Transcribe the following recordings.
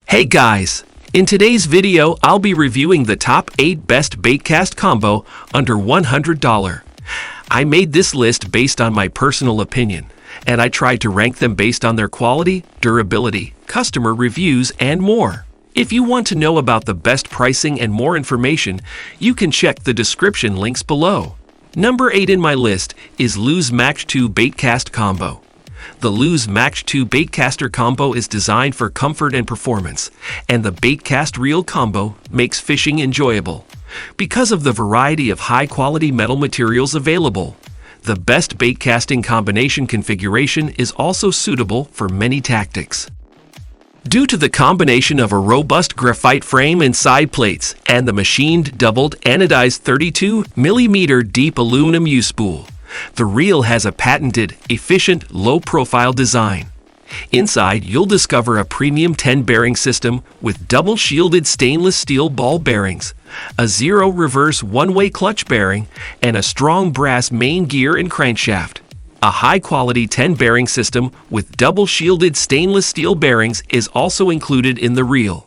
Hey guys! In today's video, I'll be reviewing the top 8 best baitcast combo under $100. I made this list based on my personal opinion, and I tried to rank them based on their quality, durability, customer reviews, and more. If you want to know about the best pricing and more information, you can check the description links below. Number 8 in my list is Mach 2 Baitcast Combo. The Mach 2 Baitcaster combo is designed for comfort and performance, and the Baitcast reel combo makes fishing enjoyable. Because of the variety of high-quality metal materials available, the best baitcasting combination configuration is also suitable for many tactics. Due to the combination of a robust graphite frame and side plates and the machined doubled anodized 32 mm deep aluminum U-spool, the reel has a patented, efficient, low-profile design. Inside, you'll discover a premium 10-bearing system with double-shielded stainless steel ball bearings, a zero-reverse one-way clutch bearing, and a strong brass main gear and crankshaft. A high-quality 10-bearing system with double-shielded stainless steel bearings is also included in the reel.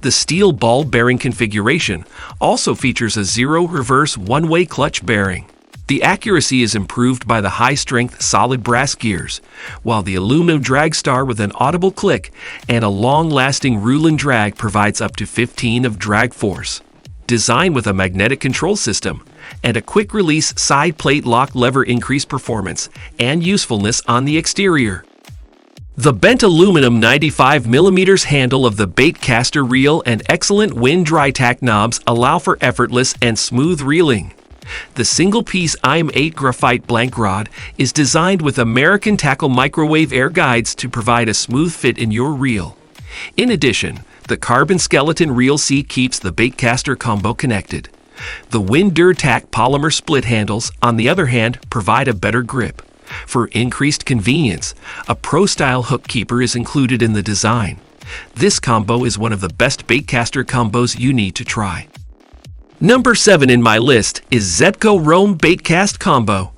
The steel ball bearing configuration also features a zero-reverse one-way clutch bearing. The accuracy is improved by the high-strength solid brass gears, while the aluminum drag star with an audible click and a long-lasting rule and drag provides up to 15 of drag force. Designed with a magnetic control system and a quick-release side plate lock lever increase performance and usefulness on the exterior. The bent aluminum 95 mm handle of the Baitcaster reel and excellent wind dry tack knobs allow for effortless and smooth reeling. The single-piece IM8 graphite blank rod is designed with American Tackle microwave air guides to provide a smooth fit in your reel. In addition, the carbon skeleton reel seat keeps the Baitcaster combo connected. The WinDurTac polymer split handles, on the other hand, provide a better grip. For increased convenience, a pro-style hook keeper is included in the design. This combo is one of the best Baitcaster combos you need to try. Number 7 in my list is Zebco Roam Baitcast Combo.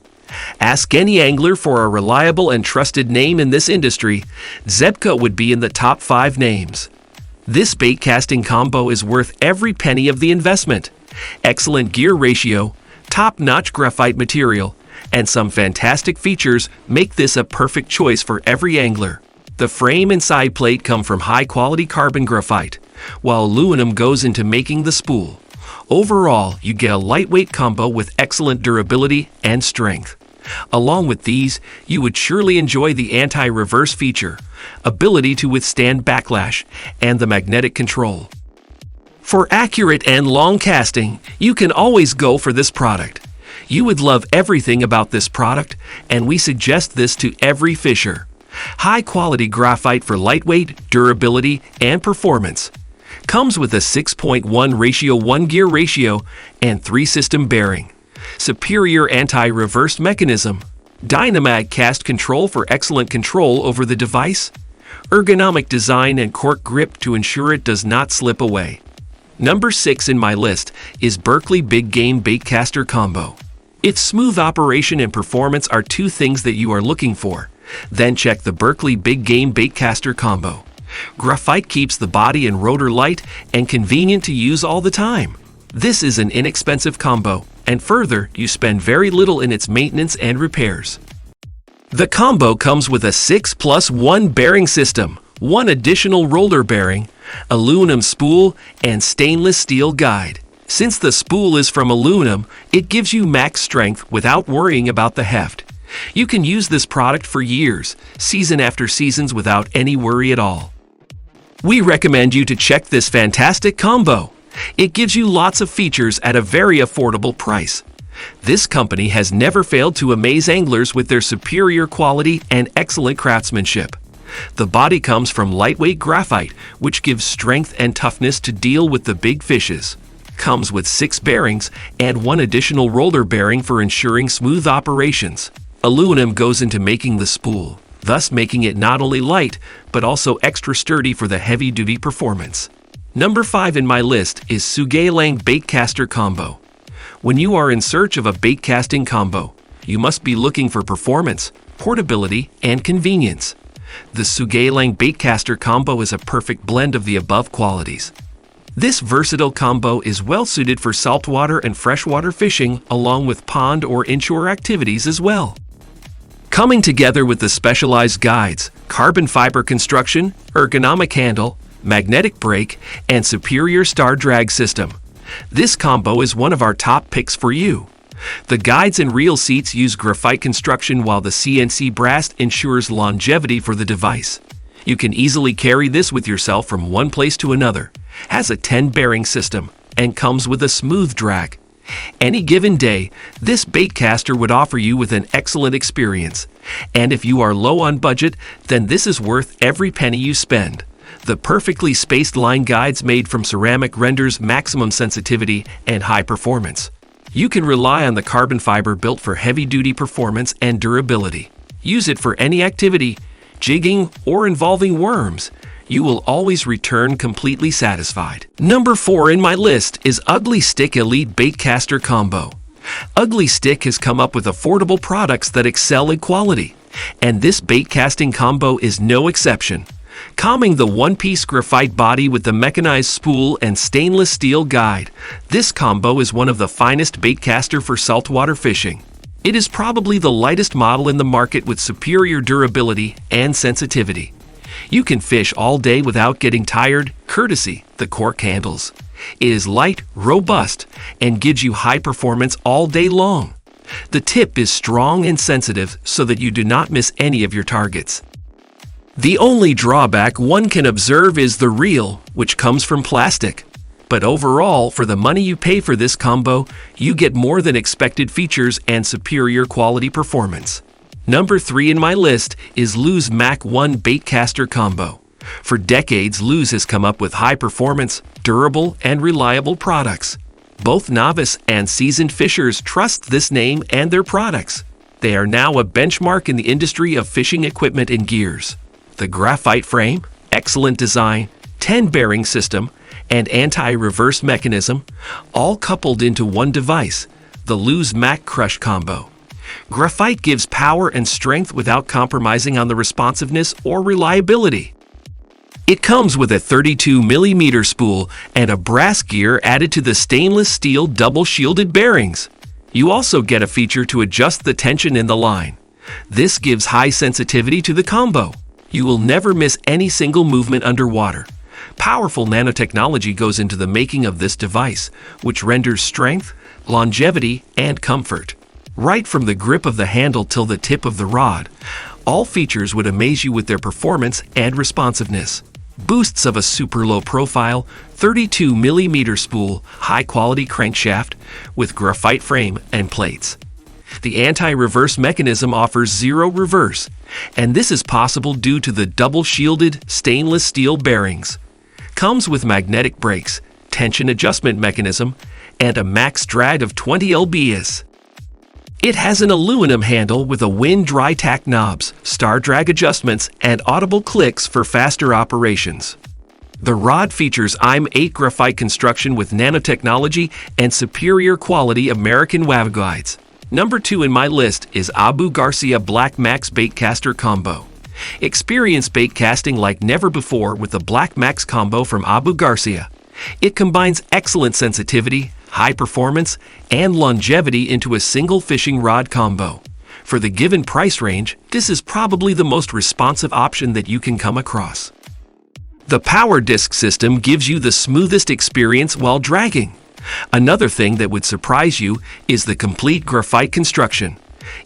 Ask any angler for a reliable and trusted name in this industry, Zebco would be in the top 5 names. This baitcasting combo is worth every penny of the investment. Excellent gear ratio, top-notch graphite material, and some fantastic features make this a perfect choice for every angler. The frame and side plate come from high-quality carbon graphite, while aluminum goes into making the spool. Overall, you get a lightweight combo with excellent durability and strength. Along with these, you would surely enjoy the anti-reverse feature, ability to withstand backlash, and the magnetic control. For accurate and long casting, you can always go for this product. You would love everything about this product, and we suggest this to every fisher. High-quality graphite for lightweight, durability, and performance. Comes with a 6.1 ratio 1 gear ratio and 3 system bearing. Superior anti-reverse mechanism. Dynamag cast control for excellent control over the device. Ergonomic design and cork grip to ensure it does not slip away. Number 6 in my list is Berkley Big Game Baitcaster Combo. If smooth operation and performance are two things that you are looking for, then check the Berkley Big Game Baitcaster Combo. Graphite keeps the body and rotor light and convenient to use all the time. This is an inexpensive combo, and further, you spend very little in its maintenance and repairs. The combo comes with a 6+1 bearing system, 1 additional roller bearing, aluminum spool, and stainless steel guide. Since the spool is from aluminum, it gives you max strength without worrying about the heft. You can use this product for years, season after seasons without any worry at all. We recommend you to check this fantastic combo. It gives you lots of features at a very affordable price. This company has never failed to amaze anglers with their superior quality and excellent craftsmanship. The body comes from lightweight graphite, which gives strength and toughness to deal with the big fishes. Comes with 6 bearings and 1 additional roller bearing for ensuring smooth operations. Aluminum goes into making the spool, thus making it not only light, but also extra sturdy for the heavy-duty performance. Number 5 in my list is Sougayilang Baitcaster Combo. When you are in search of a baitcasting combo, you must be looking for performance, portability, and convenience. The Sougayilang Baitcaster combo is a perfect blend of the above qualities. This versatile combo is well suited for saltwater and freshwater fishing, along with pond or inshore activities as well. Coming together with the specialized guides, carbon fiber construction, ergonomic handle, magnetic brake, and superior star drag system, this combo is one of our top picks for you. The guides and reel seats use graphite construction, while the CNC brass ensures longevity for the device. You can easily carry this with yourself from one place to another, has a 10-bearing system, and comes with a smooth drag. Any given day, this Baitcaster would offer you with an excellent experience. And if you are low on budget, then this is worth every penny you spend. The perfectly spaced line guides made from ceramic renders maximum sensitivity and high performance. You can rely on the carbon fiber built for heavy-duty performance and durability. Use it for any activity, jigging or involving worms. You will always return completely satisfied. Number 4 in my list is Ugly Stik Elite Baitcaster Combo. Ugly Stik has come up with affordable products that excel in quality, and this baitcasting combo is no exception. Calming the one-piece graphite body with the mechanized spool and stainless steel guide, this combo is one of the finest baitcaster for saltwater fishing. It is probably the lightest model in the market with superior durability and sensitivity. You can fish all day without getting tired, courtesy the cork handles. It is light, robust, and gives you high performance all day long. The tip is strong and sensitive so that you do not miss any of your targets. The only drawback one can observe is the reel, which comes from plastic. But overall, for the money you pay for this combo, you get more than expected features and superior quality performance. Number 3 in my list is Lew's Mach 1 Baitcaster Combo. For decades, Lew's has come up with high-performance, durable, and reliable products. Both novice and seasoned fishers trust this name and their products. They are now a benchmark in the industry of fishing equipment and gears. The graphite frame, excellent design, 10-bearing system, and anti-reverse mechanism, all coupled into one device, the Lew's Mach Crush Combo. Graphite gives power and strength without compromising on the responsiveness or reliability. It comes with a 32mm spool and a brass gear added to the stainless steel double-shielded bearings. You also get a feature to adjust the tension in the line. This gives high sensitivity to the combo. You will never miss any single movement underwater. Powerful nanotechnology goes into the making of this device, which renders strength, longevity, and comfort. Right from the grip of the handle till the tip of the rod, all features would amaze you with their performance and responsiveness. Boosts of a super low profile, 32mm spool, high-quality crankshaft with graphite frame and plates. The anti-reverse mechanism offers zero reverse, and this is possible due to the double-shielded stainless steel bearings. Comes with magnetic brakes, tension adjustment mechanism, and a max drag of 20 lbs. It has an aluminum handle with a wind-dry tack knobs, star drag adjustments, and audible clicks for faster operations. The rod features IM8 graphite construction with nanotechnology and superior quality American WAV guides. Number 2 in my list is Garcia Black Max Baitcaster Combo. Experience baitcasting like never before with the Black Max combo from Garcia. It combines excellent sensitivity, high performance, and longevity into a single fishing rod combo. For the given price range, this is probably the most responsive option that you can come across. The power disc system gives you the smoothest experience while dragging. Another thing that would surprise you is the complete graphite construction.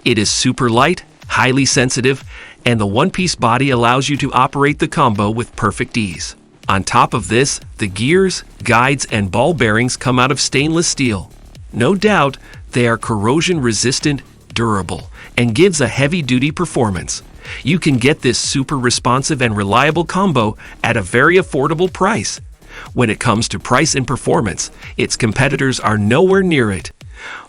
It is super light, highly sensitive, and the one-piece body allows you to operate the combo with perfect ease. On top of this, the gears, guides, and ball bearings come out of stainless steel. No doubt, they are corrosion-resistant, durable, and gives a heavy-duty performance. You can get this super responsive and reliable combo at a very affordable price. When it comes to price and performance, its competitors are nowhere near it.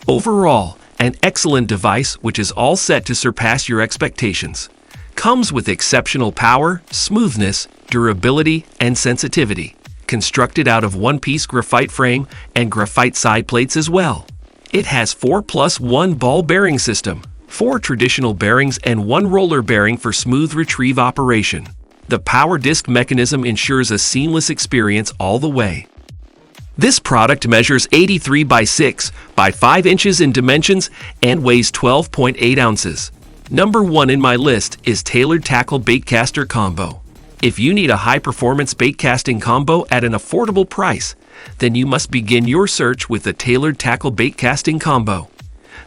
Overall, an excellent device which is all set to surpass your expectations. Comes with exceptional power, smoothness, durability, and sensitivity. Constructed out of one-piece graphite frame and graphite side plates as well. It has 4+1 ball bearing system, 4 traditional bearings and 1 roller bearing for smooth retrieve operation. The power disc mechanism ensures a seamless experience all the way. This product measures 83 by 6 by 5 inches in dimensions and weighs 12.8 ounces. Number 1 in my list is Tailored Tackle Baitcaster Combo. If you need a high-performance baitcasting combo at an affordable price, then you must begin your search with the Tailored Tackle Baitcasting Combo.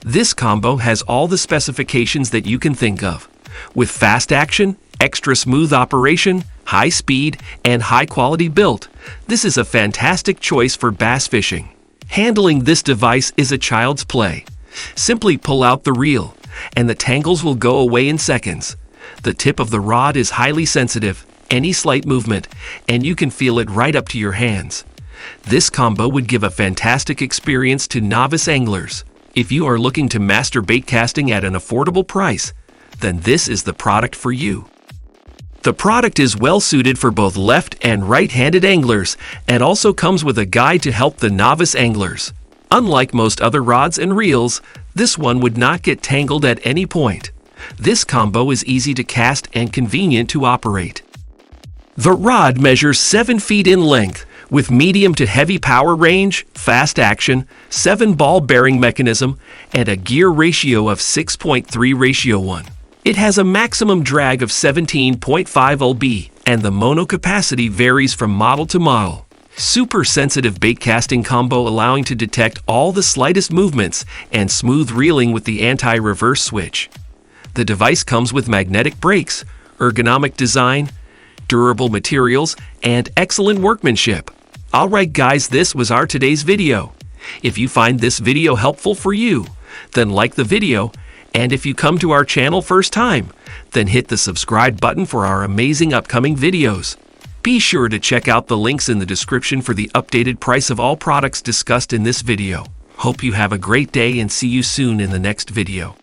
This combo has all the specifications that you can think of, with fast action, extra smooth operation, high speed, and high quality built. This is a fantastic choice for bass fishing. Handling this device is a child's play. Simply pull out the reel, and the tangles will go away in seconds. The tip of the rod is highly sensitive, any slight movement, and you can feel it right up to your hands. This combo would give a fantastic experience to novice anglers. If you are looking to master baitcasting at an affordable price, then this is the product for you. The product is well suited for both left and right-handed anglers and also comes with a guide to help the novice anglers. Unlike most other rods and reels, this one would not get tangled at any point. This combo is easy to cast and convenient to operate. The rod measures 7 feet in length, with medium to heavy power range, fast action, 7 ball bearing mechanism, and a gear ratio of 6.3:1. It has a maximum drag of 17.5 lb, and the mono capacity varies from model to model. Super sensitive baitcasting combo allowing to detect all the slightest movements and smooth reeling with the anti-reverse switch. The device comes with magnetic brakes, ergonomic design, durable materials, and excellent workmanship. Alright guys, this was our today's video. If you find this video helpful for you, then like the video, and if you come to our channel first time, then hit the subscribe button for our amazing upcoming videos. Be sure to check out the links in the description for the updated price of all products discussed in this video. Hope you have a great day and see you soon in the next video.